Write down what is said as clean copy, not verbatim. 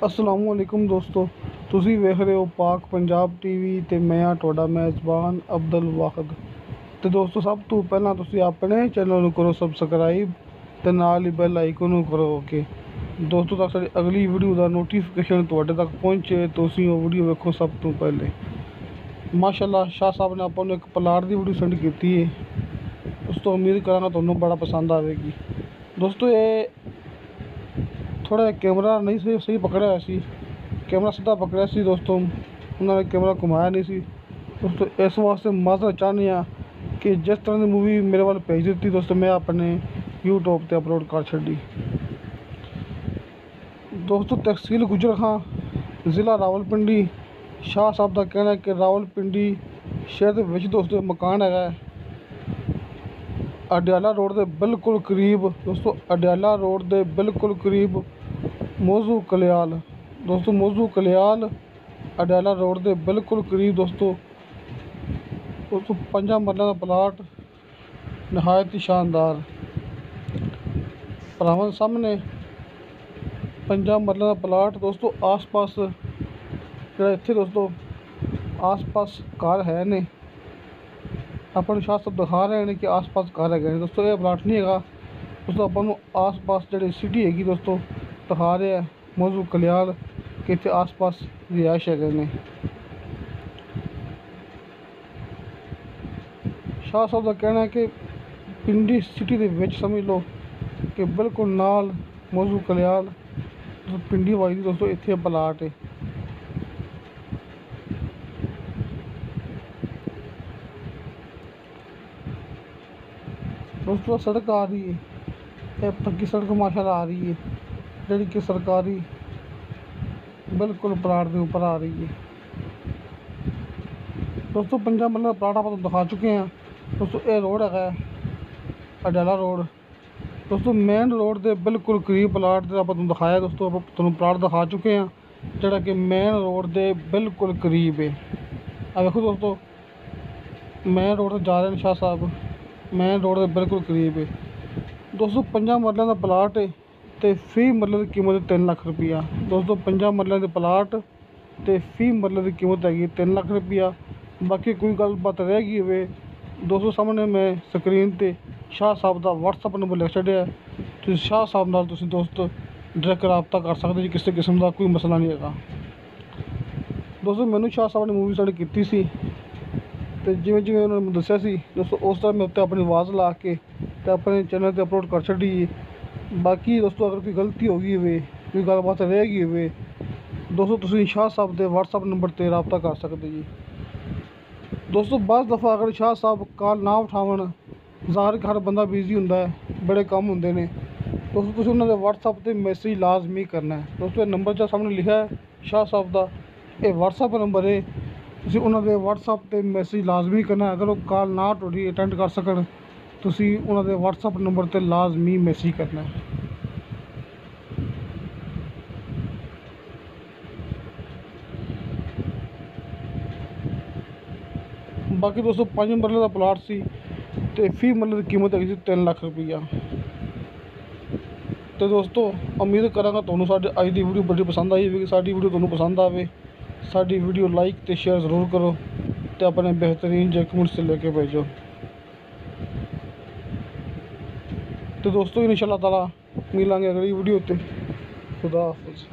अस्सलाम वालेकुम दोस्तों, ਤੁਸੀਂ ਵੇਖ ਰਹੇ ਹੋ ਪਾਕ ਪੰਜਾਬ ਟੀਵੀ ਤੇ ਮੈਂ ਆ ਤੁਹਾਡਾ ਮੇਜ਼ਬਾਨ ਅਬਦੁਲ ਵਾਹਿਦ। ਤੇ ਦੋਸਤੋ, ਸਭ ਤੋਂ ਪਹਿਲਾਂ ਤੁਸੀਂ ਆਪਣੇ ਚੈਨਲ ਨੂੰ ਕਰੋ ਸਬਸਕ੍ਰਾਈਬ ਤੇ ਨਾਲ ਹੀ ਬੈਲ ਆਈਕਨ ਨੂੰ ਕਰੋ ਓਕੇ। ਦੋਸਤੋ, ਤਾਂ ਸਾਡੀ ਅਗਲੀ ਵੀਡੀਓ ਦਾ ਨੋਟੀਫਿਕੇਸ਼ਨ ਤੁਹਾਡੇ ਤੱਕ ਪਹੁੰਚੇ, ਤੁਸੀਂ ਉਹ ਵੀਡੀਓ ਵੇਖੋ ਸਭ ਤੋਂ ਪਹਿਲੇ। ਮਾਸ਼ਾਅੱਲਾ, ਸ਼ਾਹ ਸਾਹਿਬ ਨੇ ਆਪਾਂ ਨੂੰ ਇੱਕ ਪਲਾਟ ਦੀ ਵੀਡੀਓ ਸੈਂਡ ਕੀਤੀ ਹੈ। ਉਸ ਤੋਂ ਉਮੀਦ ਕਰਾਂਗਾ ਤੁਹਾਨੂੰ ਬੜਾ ਪਸੰਦ ਆਵੇਗੀ। ਦੋਸਤੋ, ਇਹ ਥੋੜ੍ਹਾ ਜਿਹਾ ਕੈਮਰਾ ਨਹੀਂ ਸਹੀ ਪਕੜਿਆ ਹੋਇਆ ਸੀ, ਕੈਮਰਾ ਸਿੱਧਾ ਪਕੜਿਆ ਸੀ ਦੋਸਤੋ, ਉਹਨਾਂ ਨੇ ਕੈਮਰਾ ਘੁਮਾਇਆ ਨਹੀਂ ਸੀ ਦੋਸਤੋ। ਇਸ ਵਾਸਤੇ ਮਾਜ਼ਰਤ ਚਾਹੁੰਦੇ ਹਾਂ ਕਿ ਜਿਸ ਤਰ੍ਹਾਂ ਦੀ ਮੂਵੀ ਮੇਰੇ ਵੱਲ ਭੇਜ ਦਿੱਤੀ ਦੋਸਤੋ, ਮੈਂ ਆਪਣੇ YouTube 'ਤੇ ਅਪਲੋਡ ਕਰ ਛੱਡੀ। ਦੋਸਤੋ, ਤਹਿਸੀਲ ਗੁਜਰ ਖਾਂ, ਜ਼ਿਲ੍ਹਾ ਰਾਵਲਪਿੰਡੀ। ਸ਼ਾਹ ਸਾਹਿਬ ਦਾ ਕਹਿਣਾ ਕਿ ਰਾਵਲਪਿੰਡੀ ਸ਼ਹਿਰ ਦੇ ਵਿੱਚ ਦੋਸਤੋ ਮਕਾਨ ਹੈਗਾ ਅਡਿਆਲਾ ਰੋਡ ਦੇ ਬਿਲਕੁਲ ਕਰੀਬ ਦੋਸਤੋ, ਅਡਿਆਲਾ ਰੋਡ ਦੇ ਬਿਲਕੁਲ ਕਰੀਬ ਮੌਜ਼ੂ ਕਲਿਆਲ ਦੋਸਤੋ, ਮੌਜ਼ੂ ਕਲਿਆਲ ਅਡਿਆਲਾ ਰੋਡ ਦੇ ਬਿਲਕੁਲ ਕਰੀਬ ਦੋਸਤੋ 5 ਮਰਲਿਆਂ ਦਾ ਪਲਾਟ, ਨਿਹਾਇਤ ਹੀ ਸ਼ਾਨਦਾਰ। ਭਰਾਵਾਂ ਦੇ ਸਾਹਮਣੇ 5 ਮਰਲਿਆਂ ਦਾ ਪਲਾਟ ਦੋਸਤੋ। ਆਸ ਪਾਸ ਜਿਹੜਾ ਇੱਥੇ ਦੋਸਤੋ ਆਸ ਪਾਸ ਘਰ ਹੈ ਨੇ, ਆਪਾਂ ਨੂੰ ਸ਼ਾਹ ਸਾਹਿਬ ਦਿਖਾ ਰਹੇ ਨੇ ਕਿ ਆਸ ਪਾਸ ਘਰ ਹੈਗੇ ਨੇ ਦੋਸਤੋ। ਇਹ ਪਲਾਟ ਨਹੀਂ ਹੈਗਾ ਦੋਸਤੋ, ਆਪਾਂ ਨੂੰ ਆਸ ਪਾਸ ਜਿਹੜੀ ਸਿਟੀ ਹੈਗੀ ਦੋਸਤੋ ਦਿਖਾ ਰਿਹਾ ਮੌਜ਼ੂ ਕਲਿਆਲ ਕਿ ਇੱਥੇ ਆਸ ਪਾਸ ਰਿਹਾਇਸ਼ ਹੈਗੇ ਨੇ। ਸ਼ਾਹ ਸਾਹਿਬ ਦਾ ਕਹਿਣਾ ਹੈ ਕਿ ਪਿੰਡੀ ਸਿਟੀ ਦੇ ਵਿੱਚ ਸਮਝ ਲਓ ਕਿ ਬਿਲਕੁਲ ਨਾਲ ਮੌਜ਼ੂ ਕਲਿਆਲ ਪਿੰਡੀ ਵਾਈ ਦੀ ਦੋਸਤੋ ਇੱਥੇ ਪਲਾਟ ਹੈ। ਦੋਸਤੋ, सड़क आ रही है, यह पक्की सड़क माशाल्लाह आ रही है, ਜਿਹੜੀ ਕਿ ਸਰਕਾਰੀ ਬਿਲਕੁਲ ਪਲਾਟ ਦੇ ਉੱਪਰ ਆ ਰਹੀ ਹੈ ਦੋਸਤੋ। 5 ਮਰਲੇ ਦਾ ਪਲਾਟ ਆਪਾਂ ਤੁਹਾਨੂੰ ਦਿਖਾ ਚੁੱਕੇ ਹਾਂ ਦੋਸਤੋ। ਇਹ ਰੋਡ ਹੈਗਾ ਅਡਿਆਲਾ ਰੋਡ ਦੋਸਤੋ, ਮੇਨ ਰੋਡ ਦੇ ਬਿਲਕੁਲ ਕਰੀਬ ਪਲਾਟ ਤੇ ਆਪਾਂ ਤੁਹਾਨੂੰ ਦਿਖਾਇਆ ਦੋਸਤੋ। ਆਪਾਂ ਤੁਹਾਨੂੰ ਪਲਾਟ ਦਿਖਾ ਚੁੱਕੇ ਹਾਂ ਜਿਹੜਾ ਕਿ ਮੇਨ ਰੋਡ ਦੇ ਬਿਲਕੁਲ ਕਰੀਬ ਹੈ। ਆ ਵੇਖੋ ਦੋਸਤੋ, ਮੇਨ ਰੋਡ 'ਤੇ ਜਾ ਰਹੇ ਨੇ ਸ਼ਾਹ ਸਾਹਿਬ, ਮੇਨ ਰੋਡ ਦੇ ਬਿਲਕੁਲ ਕਰੀਬ ਹੈ ਦੋਸਤੋ। 5 ਮਰਲਿਆਂ ਦਾ ਪਲਾਟ ਹੈ ਤੇ ਫੀ ਮਰਲੇ ਦੀ ਕੀਮਤ 3 ਲੱਖ ਰੁਪਈਆ ਦੋਸਤੋ। 5 ਮਰਲਿਆਂ ਦੇ ਪਲਾਟ ਤੇ ਫੀ ਮਰਲੇ ਦੀ ਕੀਮਤ ਹੈਗੀ 3 ਲੱਖ ਰੁਪਈਆ। ਬਾਕੀ ਕੋਈ ਗੱਲਬਾਤ ਰਹਿ ਗਈ ਹੋਵੇ ਦੋਸਤੋ, ਸਾਹਮਣੇ ਮੈਂ ਸਕਰੀਨ 'ਤੇ ਸ਼ਾਹ ਸਾਹਿਬ ਦਾ WhatsApp ਨੰਬਰ ਲਿਖ ਛੱਡਿਆ, ਤੁਸੀਂ ਸ਼ਾਹ ਸਾਹਿਬ ਨਾਲ ਤੁਸੀਂ ਦੋਸਤੋ ਡਾਇਰੈਕਟ ਰਾਬਤਾ ਕਰ ਸਕਦੇ ਜੀ, ਕਿਸੇ ਕਿਸਮ ਦਾ ਕੋਈ ਮਸਲਾ ਨਹੀਂ ਹੈਗਾ ਦੋਸਤੋ। ਮੈਨੂੰ ਸ਼ਾਹ ਸਾਹਿਬ ਨੇ ਮੂਵੀ ਸੈਂਡ ਕੀਤੀ ਸੀ ਤੇ ਜਿਵੇਂ ਉਹਨਾਂ ਨੇ ਮੈਨੂੰ ਦੱਸਿਆ ਸੀ ਦੋਸਤੋ, ਉਸ ਤਰ੍ਹਾਂ ਮੈਂ ਉੱਤੇ ਆਪਣੀ ਆਵਾਜ਼ ਲਾ ਕੇ ਤੇ ਆਪਣੇ ਚੈਨਲ 'ਤੇ ਅਪਲੋਡ ਕਰ ਛੱਡੀ। ਬਾਕੀ ਦੋਸਤੋ, ਅਗਰ ਕੋਈ ਗਲਤੀ ਹੋ ਗਈ ਹੋਵੇ, ਕੋਈ ਗੱਲਬਾਤ ਰਹਿ ਗਈ ਹੋਵੇ ਦੋਸਤੋ, ਤੁਸੀਂ ਸ਼ਾਹ ਸਾਹਿਬ ਦੇ WhatsApp ਨੰਬਰ 'ਤੇ ਰਾਬਤਾ ਕਰ ਸਕਦੇ ਜੀ ਦੋਸਤੋ। ਬਾਅਦ ਦਫਾ ਅਗਰ ਸ਼ਾਹ ਸਾਹਿਬ ਕਾਲ ਨਾ ਉਠਾਵਣ, ਜ਼ਾਹਰ ਕਿ ਹਰ ਬੰਦਾ ਬਿਜ਼ੀ ਹੁੰਦਾ ਹੈ, ਬੜੇ ਕੰਮ ਹੁੰਦੇ ਨੇ ਦੋਸਤੋ, ਤੁਸੀਂ ਉਹਨਾਂ ਦੇ WhatsApp 'ਤੇ ਮੈਸੇਜ ਲਾਜ਼ਮੀ ਕਰਨਾ ਹੈ ਦੋਸਤੋ। ਇਹ ਨੰਬਰ ਜੋ ਸਾਹਮਣੇ ਲਿਖਿਆ ਹੈ ਸ਼ਾਹ ਸਾਹਿਬ ਦਾ, ਇਹ WhatsApp ਨੰਬਰ ਹੈ, ਤੁਸੀਂ ਉਹਨਾਂ ਦੇ WhatsApp ਤੇ ਮੈਸੇਜ ਲਾਜ਼ਮੀ ਕਰਨਾ। ਅਗਰ ਉਹ ਕਾਲ ਨਾ ਤੁਹਾਡੀ ਅਟੈਂਡ ਕਰ ਸਕਣ, ਤੁਸੀਂ ਉਹਨਾਂ ਦੇ WhatsApp ਨੰਬਰ 'ਤੇ ਲਾਜ਼ਮੀ ਮੈਸੇਜ ਕਰਨਾ। ਬਾਕੀ ਦੋਸਤੋ, 5 ਮਰਲੇ ਦਾ ਪਲਾਟ ਸੀ ਤੇ ਫੀ ਮਰਲੇ ਦੀ ਕੀਮਤ ਹੈਗੀ ਸੀ 3 ਲੱਖ ਰੁਪਈਆ। ਤੇ ਦੋਸਤੋ, ਉਮੀਦ ਕਰਾਂਗਾ ਤੁਹਾਨੂੰ ਸਾਡੀ ਅੱਜ ਦੀ ਵੀਡੀਓ ਬੜੀ ਪਸੰਦ ਆਈ ਹੋਵੇਗੀ। ਸਾਡੀ ਵੀਡੀਓ ਤੁਹਾਨੂੰ ਪਸੰਦ ਆਵੇ, ਸਾਡੀ ਵੀਡੀਓ ਲਾਈਕ ਤੇ ਸ਼ੇਅਰ ਜ਼ਰੂਰ ਕਰੋ ਤੇ ਆਪਣੇ ਬਿਹਤਰੀਨ ਜਿਹੇ ਕਮੈਂਟਸ ਲੈ ਕੇ ਭੇਜੋ। ਤੇ ਦੋਸਤੋ, ਇਨਸ਼ਾ ਅੱਲਾਹ ਤਾਲਾ ਮਿਲਾਂਗੇ ਅਗਲੀ ਵੀਡੀਓ 'ਤੇ। ਖੁਦਾ ਹਾਫਿਜ਼।